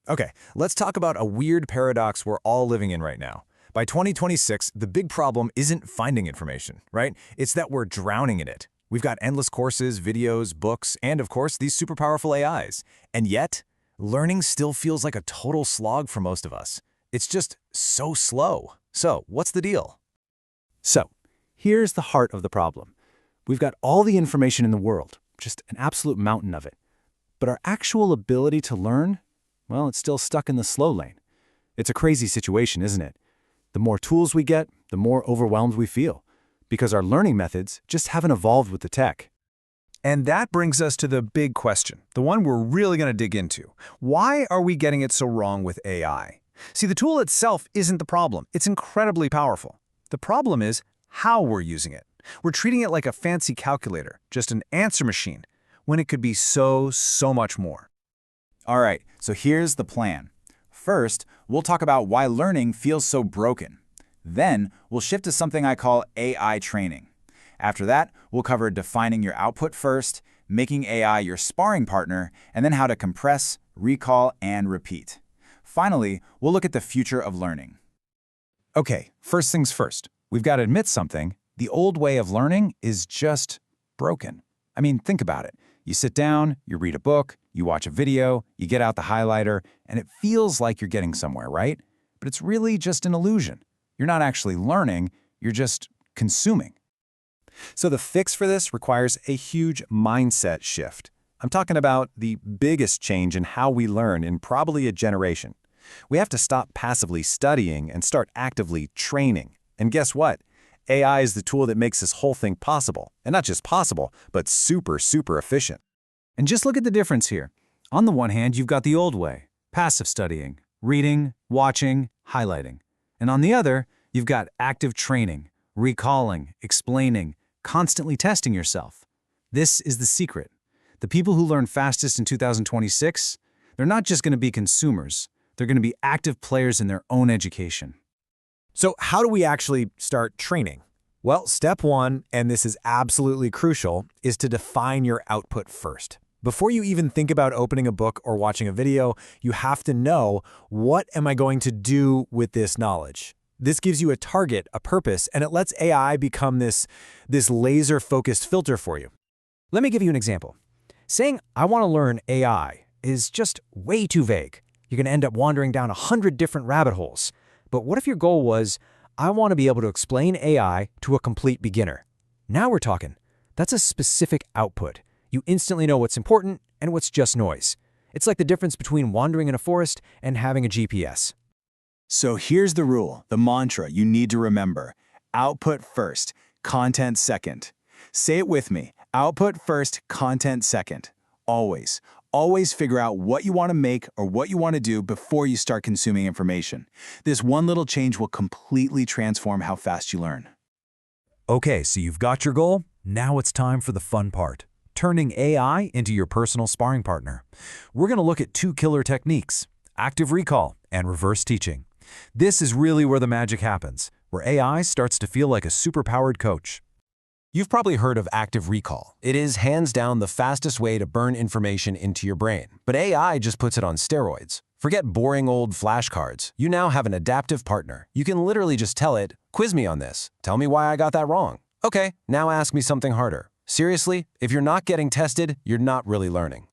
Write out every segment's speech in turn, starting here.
Okay, let's talk about a weird paradox we're all living in right now. By 2026, the big problem isn't finding information, right? It's that we're drowning in it. We've got endless courses, videos, books, and of course, these super powerful AIs. And yet, learning still feels like a total slog for most of us. It's just so slow. So, what's the deal? So, here's the heart of the problem. We've got all the information in the world, just an absolute mountain of it. But our actual ability to learn, well, it's still stuck in the slow lane. It's a crazy situation, isn't it? The more tools we get, the more overwhelmed we feel, because our learning methods just haven't evolved with the tech. And that brings us to the big question, the one we're really going to dig into. Why are we getting it so wrong with AI? See, the tool itself isn't the problem. It's incredibly powerful. The problem is how we're using it. We're treating it like a fancy calculator, just an answer machine, when it could be so much more. All right, so here's the plan. First, we'll talk about why learning feels so broken. Then, we'll shift to something I call AI training. After that, we'll cover defining your output first, making AI your sparring partner, and then how to compress, recall, and repeat. Finally, we'll look at the future of learning. Okay, first things first. We've got to admit something. The old way of learning is just broken. I mean, think about it. You sit down, you read a book, you watch a video, you get out the highlighter, and it feels like you're getting somewhere, right? But it's really just an illusion. You're not actually learning, you're just consuming. So the fix for this requires a huge mindset shift. I'm talking about the biggest change in how we learn in probably a generation. We have to stop passively studying and start actively training. And guess what? AI is the tool that makes this whole thing possible. And not just possible, but super efficient. And just look at the difference here. On the one hand, you've got the old way, passive studying, reading, watching, highlighting. And on the other, you've got active training, recalling, explaining, constantly testing yourself. This is the secret. The people who learn fastest in 2026, they're not just going to be consumers, they're going to be active players in their own education. So how do we actually start training? Well, step one, and this is absolutely crucial, is to define your output first. Before you even think about opening a book or watching a video, you have to know, what am I going to do with this knowledge? This gives you a target, a purpose, and it lets AI become this laser-focused filter for you. Let me give you an example. Saying, I want to learn AI is just way too vague. You're going to end up wandering down 100 different rabbit holes. But what if your goal was, I want to be able to explain AI to a complete beginner? Now we're talking. That's a specific output. You instantly know what's important and what's just noise. It's like the difference between wandering in a forest and having a GPS. So here's the rule, the mantra you need to remember. Output first, content second. Say it with me. Output first, content second. Always. Always figure out what you want to make or what you want to do before you start consuming information. This one little change will completely transform how fast you learn. Okay, so you've got your goal. Now it's time for the fun part, turning AI into your personal sparring partner. We're going to look at two killer techniques, active recall and reverse teaching. This is really where the magic happens, where AI starts to feel like a superpowered coach. You've probably heard of active recall. It is hands down the fastest way to burn information into your brain. But AI just puts it on steroids. Forget boring old flashcards. You now have an adaptive partner. You can literally just tell it, quiz me on this. Tell me why I got that wrong. Okay, now ask me something harder. Seriously, if you're not getting tested, you're not really learning.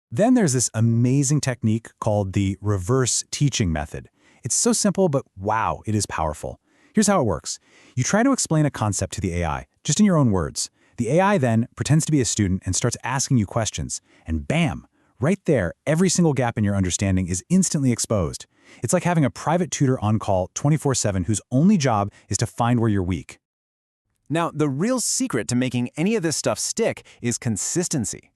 Then there's this amazing technique called the reverse teaching method. It's so simple, but wow, it is powerful. Here's how it works. You try to explain a concept to the AI, just in your own words. The AI then pretends to be a student and starts asking you questions. And bam, right there, every single gap in your understanding is instantly exposed. It's like having a private tutor on call 24/7 whose only job is to find where you're weak. Now, the real secret to making any of this stuff stick is consistency.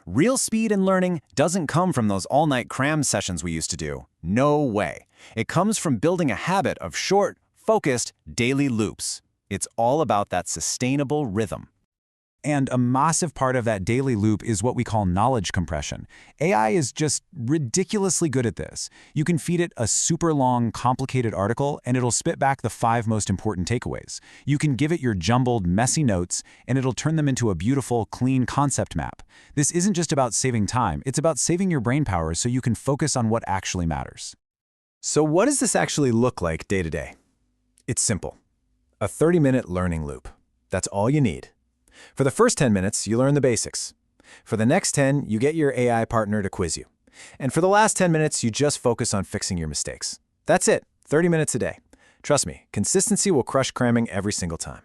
Real speed in learning doesn't come from those all-night cram sessions we used to do. No way. It comes from building a habit of short, focused, daily loops. It's all about that sustainable rhythm. And a massive part of that daily loop is what we call knowledge compression. AI is just ridiculously good at this. You can feed it a super long, complicated article, and it'll spit back the 5 most important takeaways. You can give it your jumbled, messy notes, and it'll turn them into a beautiful, clean concept map. This isn't just about saving time, it's about saving your brain power so you can focus on what actually matters. So what does this actually look like day to day? It's simple. A 30-minute learning loop. That's all you need. For the first 10 minutes, you learn the basics. For the next 10, you get your AI partner to quiz you. And for the last 10 minutes, you just focus on fixing your mistakes. That's it, 30 minutes a day. Trust me, consistency will crush cramming every single time.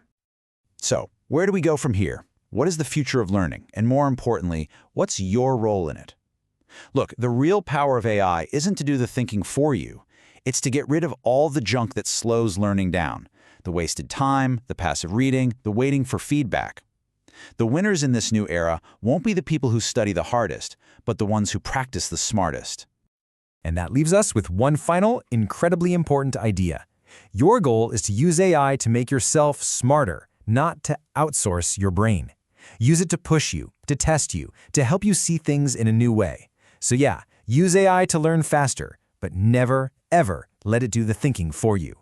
So, where do we go from here? What is the future of learning? And more importantly, what's your role in it? Look, the real power of AI isn't to do the thinking for you. It's to get rid of all the junk that slows learning down. The wasted time, the passive reading, the waiting for feedback. The winners in this new era won't be the people who study the hardest, but the ones who practice the smartest. And that leaves us with one final, incredibly important idea. Your goal is to use AI to make yourself smarter, not to outsource your brain. Use it to push you, to test you, to help you see things in a new way. So yeah, use AI to learn faster, but never, ever let it do the thinking for you.